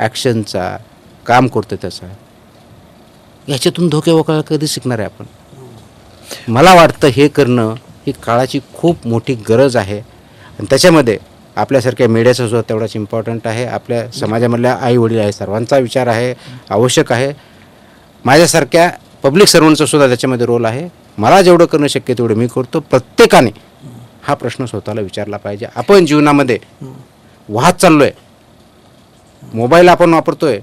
ॲक्शनचा, काम करतो त्याचा, याच्यातून धोके वगैरे कधी शिकणार आहे आपण? मला वाटतं हे करणं ही काळाची खूप मोठी गरज आहे. आणि त्याच्यामध्ये आपल्यासारख्या मीडियाचा सुद्धा तेवढाच इम्पॉर्टंट आहे. आपल्या समाजामधल्या आई वडील आहे, सर्वांचा विचार आहे, आवश्यक आहे. माझ्यासारख्या पब्लिक सर्वंटचा सुद्धा त्याच्यामध्ये रोल आहे. मला जेवढं करणं शक्य तेवढं मी करतो. प्रत्येकाने हा प्रश्न स्वतःला विचारला पाहिजे. आपण जीवनामध्ये वाहत चाललो आहे, मोबाईल आपण वापरतोय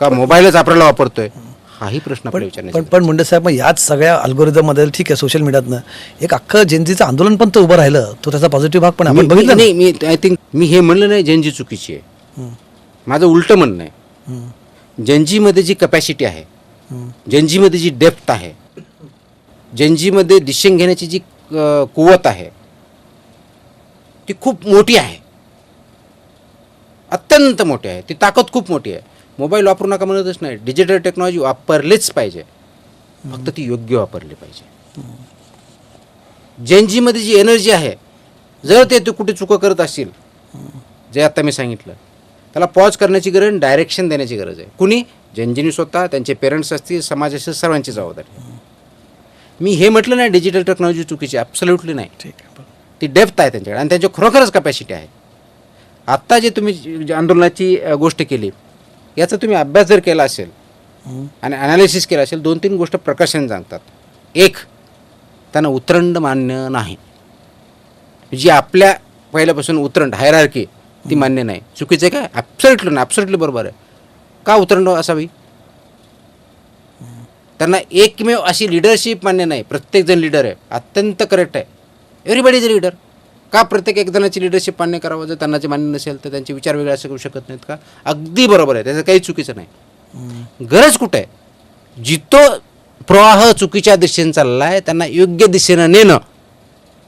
का मोबाईलच आपल्याला वापरतोय, हाही प्रश्न आपल्याला विचारण्याचा. पण मुंडे साहेब, मग याच सगळ्या अल्गोरिदममध्ये ठीक आहे, सोशल मीडियातनं एक अख्खं जेनजीचं आंदोलन पण तो उभं राहिलं, तो त्याचा पॉझिटिव्ह भाग पण आपण बघितलं. नाही, मी आय थिंक मी हे म्हणलं नाही जेनजी चुकीची आहे. माझं उलटं म्हणणं आहे, जेनजीमध्ये जी कपॅसिटी आहे, जेनजीमध्ये जी डेप्थ आहे, जेनजीमध्ये डिसिजन घेण्याची जी कुवत आहे, ती खूप मोठी आहे, अत्यंत मोठी आहे. ती ताकद खूप मोठी आहे. मोबाईल वापरू नका म्हणतच नाही, डिजिटल टेक्नॉलॉजी वापरलीच पाहिजे, फक्त ती योग्य वापरली पाहिजे. जेनजीमध्ये जी एनर्जी आहे, जर ते कुठे चुका करत असतील, जे आता मी सांगितलं, त्याला पॉज करण्याची गरज, डायरेक्शन देण्याची गरज आहे. कुणी? जेनजीनी स्वतः, त्यांचे पेरेंट्स असतील, समाज असेल, सर्वांची जबाबदारी. मी हे म्हटलं नाही डिजिटल टेक्नॉलॉजी चुकीची, ॲब्सोल्युटली नाही. ठीक आहे, ती डेप्थ आहे त्यांच्याकडे आणि त्यांच्या खरोखरच कपॅसिटी आहे. आत्ता जे तुम्ही आंदोलनाची गोष्ट केली, याचा तुम्ही अभ्यास जर केला असेल आणि ॲनालिसिस केला असेल, 2-3 गोष्ट प्रकाशन सांगतात. एक, त्यांना उतरंड मान्य नाही. जी आपल्या पहिल्यापासून उतरंड हायरार्की ती मान्य नाही. चुकीचं आहे का? ॲब्सोल्युटली नाही, ॲब्सोल्युटली बरोबर आहे. का उतरंड असावी? त्यांना एकमेव अशी लिडरशिप मान्य नाही. प्रत्येकजण लिडर आहे, अत्यंत करेक्ट आहे. Everybody is leader. का प्रत्येक एकजणाची लिडरशिप मान्य करावं? जर त्यांना जे मान्य नसेल तर त्यांचे विचार वेगळे असू शकत नाहीत का? अगदी बरोबर आहे, त्याचं काही चुकीचं नाही. गरज कुठं आहे? जिथं प्रवाह चुकीच्या दिशेने चालला आहे त्यांना योग्य दिशेनं नेणं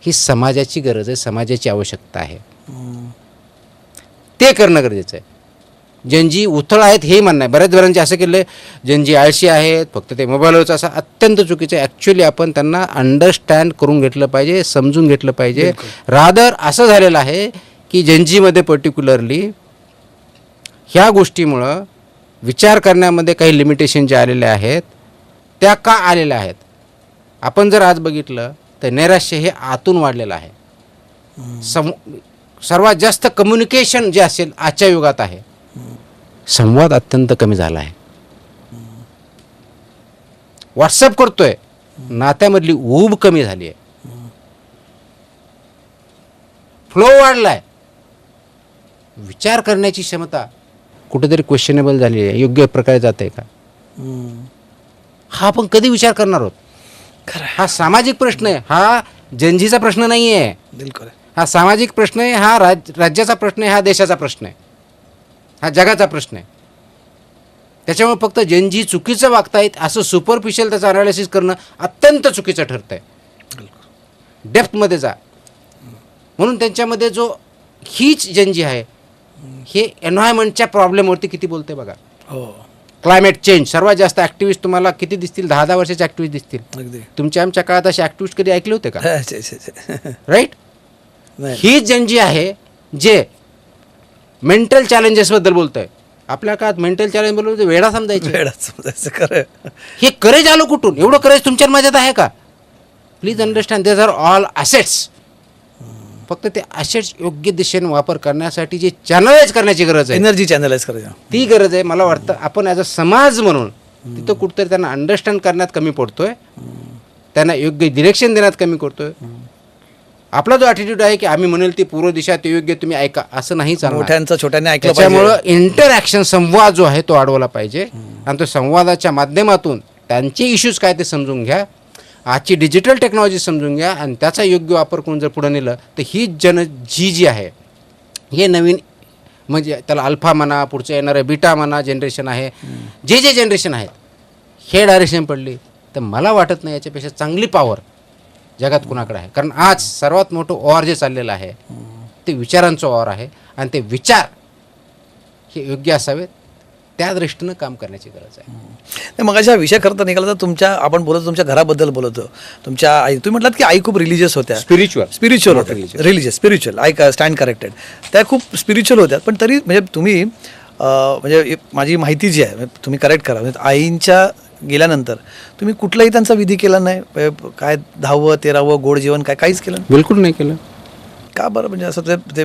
ही समाजाची गरज आहे, समाजाची आवश्यकता आहे. ते करणं गरजेचं आहे. जनजी उथळ आहेत हे म्हणणं आहे. बऱ्याच जणांचे असं केलं आहे, जनजी आळशी आहेत, फक्त ते मोबाईलवरचं, असं अत्यंत चुकीचं आहे. ॲक्च्युली आपण त्यांना अंडरस्टँड करून घेतलं पाहिजे, समजून घेतलं पाहिजे. रादर असं झालेलं आहे की जनजीमध्ये पर्टिक्युलरली ह्या गोष्टीमुळं विचार करण्यामध्ये काही लिमिटेशन जे आलेले आहेत त्या का आलेल्या आहेत? आपण जर आज बघितलं तर नैराश्य हे आतून वाढलेलं आहे. सर्वात जास्त कम्युनिकेशन जे असेल आजच्या युगात आहे, संवाद अत्यंत कमी झाला आहे. व्हॉट्सअप करतोय, नात्यामधली ऊब कमी झाली आहे, फ्लो वाढलाय, विचार करण्याची क्षमता कुठेतरी क्वेश्चनेबल झाली आहे. योग्य प्रकारे जात आहे का? हा आपण कधी विचार करणार आहोत? हा सामाजिक प्रश्न आहे, हा जनजीचा प्रश्न नाही आहे. बिलकुल, हा सामाजिक प्रश्न आहे, हा राज्याचा प्रश्न आहे, हा देशाचा प्रश्न आहे, हा जगाचा प्रश्न आहे. त्याच्यामुळे फक्त जनजी चुकीचं वागतायत असं सुपरफिशियल त्याचं अनालिसिस करणं अत्यंत चुकीचं ठरतं आहे. डेप्थमध्ये जा. म्हणून त्यांच्यामध्ये जो हीच जनजी आहे हे एन्व्हायरमेंटच्या प्रॉब्लेमवरती किती बोलते बघा. हो, क्लायमेट चेंज. सर्वात जास्त ॲक्टिव्हिस्ट तुम्हाला किती दिसतील? 10-10 वर्षाचे ॲक्टिव्हिस्ट दिसतील. अगदी. तुमच्या आमच्या काळात असे ॲक्टिव्हिस्ट कधी ऐकले होते का? राईट. नाही. ही जनजी आहे जे मेंटल चॅलेंजेसबद्दल बोलत आहे. आपल्या काळात मेंटल चॅलेंज बोलून वेडा समजायचं. खरं. हे करेज आलं कुठून? एवढं करेज तुमच्या माझ्यात आहे का? Please understand, these are all assets. फक्त ते ॲसेट्स योग्य दिशेने वापर करण्यासाठी जे चॅनलाइज करण्याची गरज आहे, एनर्जी चॅनलाइज करायचं, ती गरज आहे. मला वाटतं आपण ॲज अ समाज म्हणून तिथं कुठंतरी त्यांना अंडरस्टँड करण्यात कमी पडतोय, त्यांना योग्य डिरेक्शन देण्यात कमी करतोय. आपला जो ॲटिट्यूड आहे की आम्ही म्हणेल ती पूर्व दिशा ते योग्य तुम्ही ऐका, असं नाही चालणार. मोठ्यांचं छोट्याने ऐकलं त्याच्यामुळं इंटरॅक्शन, संवाद जो आहे तो वाढवला पाहिजे आणि तो संवादाच्या माध्यमातून त्यांचे इश्यूज काय ते समजून घ्या, आजची डिजिटल टेक्नॉलॉजी समजून घ्या आणि त्याचा योग्य वापर करून जर पुढे नेलं तर ही जी आहे हे नवीन, म्हणजे त्याला अल्फा म्हणा, पुढचं येणारं बीटा म्हणा जनरेशन आहे, जे जनरेशन आहेत हे डायरेक्शन पडली तर मला वाटत नाही याच्यापेक्षा चांगली पॉवर जगात कुणाकडे आहे. कारण आज सर्वात मोठं वॉर जे चाललेलं आहे ते विचारांचं वॉर आहे आणि ते विचार हे योग्य असावेत, त्या दृष्टीनं काम करण्याची गरज आहे. मग अशा विषय खरं तर निघाला तर तुमच्या, आपण बोलतो तुमच्या घराबद्दल बोलतो, तुमच्या आई, तुम्ही म्हटलात की आई खूप रिलिजियस होत्या, स्पिरिच्युअल होत्या, religious spiritual, I stand corrected, त्या खूप स्पिरिच्युअल होत्या. पण तरी म्हणजे तुम्ही म्हणजे माझी माहिती जी आहे तुम्ही करेक्ट करा, म्हणजे आईंच्या गेल्यानंतर तुम्ही कुठलाही त्यांचा विधी केला नाही, काय 10वं 13वं गोड जेवण काय काहीच केलं नाही? बिलकुल नाही केलं. का बरं? म्हणजे असं ते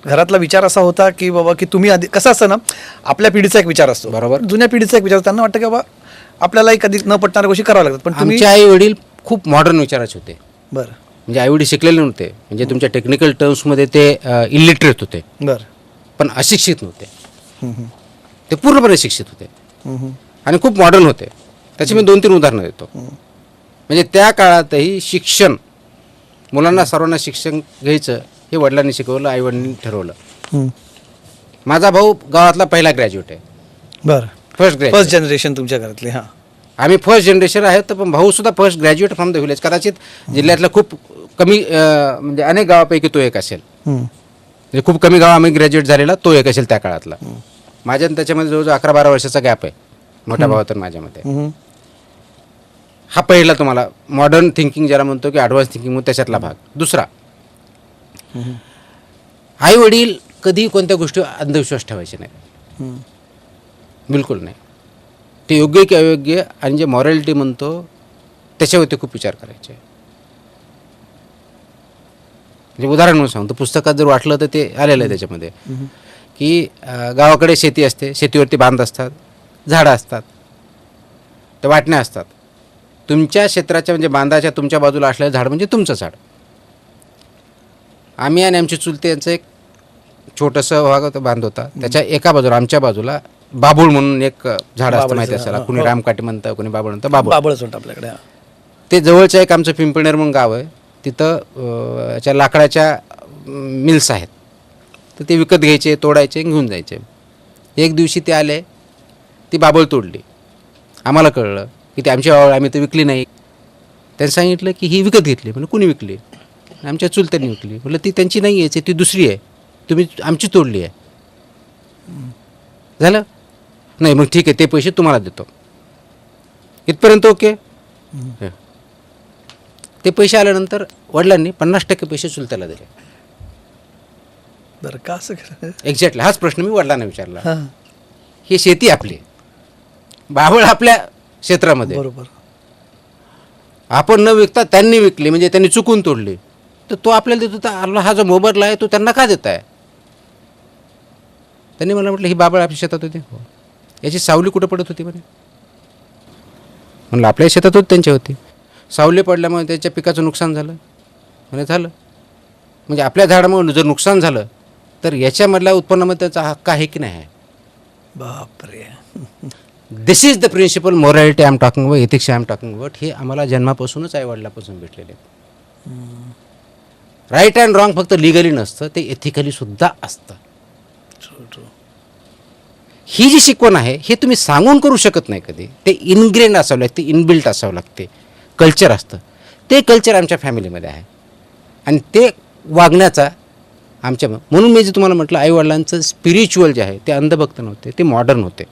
घरातला विचार असा होता की बाबा की तुम्ही आधी, कसं असतं ना, आपल्या पिढीचा एक विचार असतो, बरोबर. जुन्या पिढीचा एक विचार असतो, त्यांना वाटतं की बाबा आपल्यालाही कधी न पटणाऱ्या गोष्टी कराव्या लागतात, पण तुम्ही आमचे आई वडील खूप मॉडर्न विचाराचे होते. बरं म्हणजे आई वडील शिकलेले नव्हते, म्हणजे तुमच्या टेक्निकल टर्म्समध्ये ते इलिटरेट होते, बरं पण अशिक्षित नव्हते. हम्म, हम्म, ते पूर्णपणे शिक्षित होते हम्म, हम्म, आणि खूप मॉडर्न होते. त्याची मी 2-3 उदाहरणं देतो. म्हणजे त्या काळातही शिक्षण, मुलांना सर्वांना शिक्षण घ्यायचं हे वडिलांनी शिकवलं, आईवडिलांनी ठरवलं. हम्म. माझा भाऊ गावातला पहिला ग्रॅज्युएट आहे, बरं, फर्स्ट ग्रॅज्युएट. फर्स्ट जनरेशन तुमच्या घरातले. हां, आम्ही फर्स्ट जनरेशन आहेत, तर पण भाऊ सुद्धा first graduate from the village. कदाचित जिल्ह्यातला खूप कमी म्हणजे अनेक गावापैकी तो एक असेल. हम्म, म्हणजे खूप कमी गाव आम्ही ग्रॅज्युएट झालेला तो एक असेल त्या काळातला. माझ्या आणि त्याच्यामध्ये जवळजवळ 11-12 वर्षाचा गॅप आहे मोठ्या भावात आणि माझ्यामध्ये. हम्म, हा पहिला तुम्हाला मॉडर्न थिंकिंग ज्याला म्हणतो की ॲडव्हान्स थिंकिंग त्याच्यातला भाग. दुसरा, आई वडील कधी कोणत्या गोष्टीवर अंधविश्वास ठेवायचे नाही, हम्म. बिलकुल नाही. ते योग्य की अयोग्य आणि जे मॉरॅलिटी म्हणतो त्याच्यावरती खूप विचार करायचे. म्हणजे उदाहरण म्हणून सांगतो, पुस्तकात जर वाटलं तर ते आलेलं आहे त्याच्यामध्ये की गावाकडे शेती असते, शेतीवरती बांध असतात, झाडं असतात, त्या वाटण्या असतात. तुमच्या क्षेत्राच्या म्हणजे बांधाच्या तुमच्या बाजूला असलेलं झाड म्हणजे तुमचं झाड. आम्ही आणि आमची चुलते यांचं एक छोटंसं भाग होतं, बांध होता. त्याच्या एका बाजूला आमच्या बाजूला बाबूळ म्हणून एक झाड असतं, माहिती असेल, कुणी रामकाठी म्हणतं, कुणी बाबूळ म्हणतं. बाबळच म्हणतो आपल्याकडे. हां. ते जवळचं एक आमचं पिंपळनेर म्हणून गाव आहे, तिथं याच्या लाकडाच्या मिल्स आहेत, तर ते विकत घ्यायचे, तोडायचे, घेऊन जायचे. एक दिवशी ते आले, ती बाबळ तोडली. आम्हाला कळलं की ती आमची बाबळ, आम्ही तर विकली नाही. त्यांनी सांगितलं की ही विकत घेतली. म्हणजे कुणी विकली? आमच्या चुलत्यांनी विकली. म्हटलं ती त्यांची नाही आहे, ती दुसरी आहे, तुम्ही आमची तोडली आहे. झालं? नाही, मग ठीक आहे, ते पैसे तुम्हाला देतो. इथपर्यंत ओके. ते पैसे आल्यानंतर वडिलांनी 50% पैसे चुलत्याला दिले. बरं, का असं केलं? एक्झॅक्टली हाच प्रश्न मी वडिलांना विचारला. हां, ही शेती आपली, बाबळ आपल्या क्षेत्रामध्ये, बरोबर. आपण न विकता त्यांनी विकली, म्हणजे त्यांनी चुकून तोडली, तर तो आपल्याला देतो. तर हा जो मोबदला आहे तो त्यांना का देत आहे? त्यांनी मला म्हटलं ही बाबळ आपल्या शेतात होती. हो. याची सावली कुठं पडत होती म्हणे? म्हणलं आपल्या शेतात होती, त्यांच्या होती. सावली पडल्यामुळे त्याच्या पिकाचं नुकसान झालं म्हणे. झालं म्हणजे आपल्या झाडामुळे जर नुकसान झालं तर याच्यामधल्या उत्पन्नामध्ये त्याचा हक्क आहे की नाही आहे? बापरे. This is the principle morality I am talking about, ethics I am talking about. हे आम्हाला जन्मापासूनच आईवडिलापासून भेटलेले आहेत. राईट अँड रॉंग फक्त लिगली नसतं, ते एथिकली सुद्धा असतं. ही जी शिकवण आहे हे तुम्ही सांगून करू शकत नाही कधी. ते इनग्रेंड असावं लागते, इनबिल्ट असावं लागते. कल्चर असतं, ते कल्चर आमच्या फॅमिलीमध्ये आहे आणि ते वागण्याचा आमच्या, म्हणून मी जे तुम्हाला म्हटलं आईवडिलांचं स्पिरिच्युअल जे आहे ते अंधभक्त नव्हते, ते मॉडर्न होते.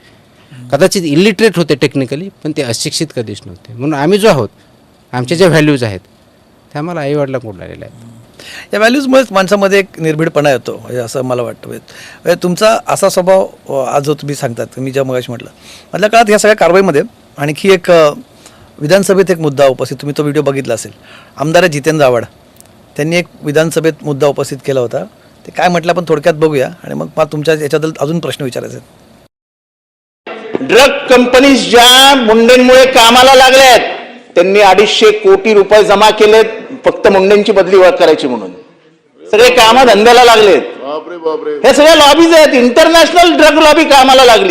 कदाचित इलिटरेट होते टेक्निकली, पण ते अशिक्षित कधीच नव्हते. म्हणून आम्ही जो आहोत, आमच्या ज्या व्हॅल्यूज आहेत त्या आम्हाला आईवडिलांकडून आलेल्या आहेत. या व्हॅल्यूजमुळेच माणसामध्ये एक निर्भीडपणा येतो, म्हणजे असं मला वाटतं. म्हणजे तुमचा असा स्वभाव आज जो तुम्ही सांगतात, मी ज्या मगाशी म्हटलं, मधल्या काळात ह्या सगळ्या कारवाईमध्ये आणखी एक विधानसभेत एक मुद्दा उपस्थित, तुम्ही तो व्हिडिओ बघितला असेल, आमदार जितेंद्र आव्हाड त्यांनी एक विधानसभेत मुद्दा उपस्थित केला होता. ते काय म्हटलं आपण थोडक्यात बघूया आणि मग मला तुमच्या याच्याबद्दल अजून प्रश्न विचारायचे आहेत. ड्रग कंपनीज ज्या मुंडेंमुळे कामाला लागल्या आहेत, त्यांनी 250 कोटी रुपये जमा केलेत फक्त मुंडेंची बदली करायची म्हणून. सगळे कामं धंद्याला लागलेत. हे सगळ्या लॉबीज आहेत, इंटरनॅशनल ड्रग लॉबी कामाला लागली.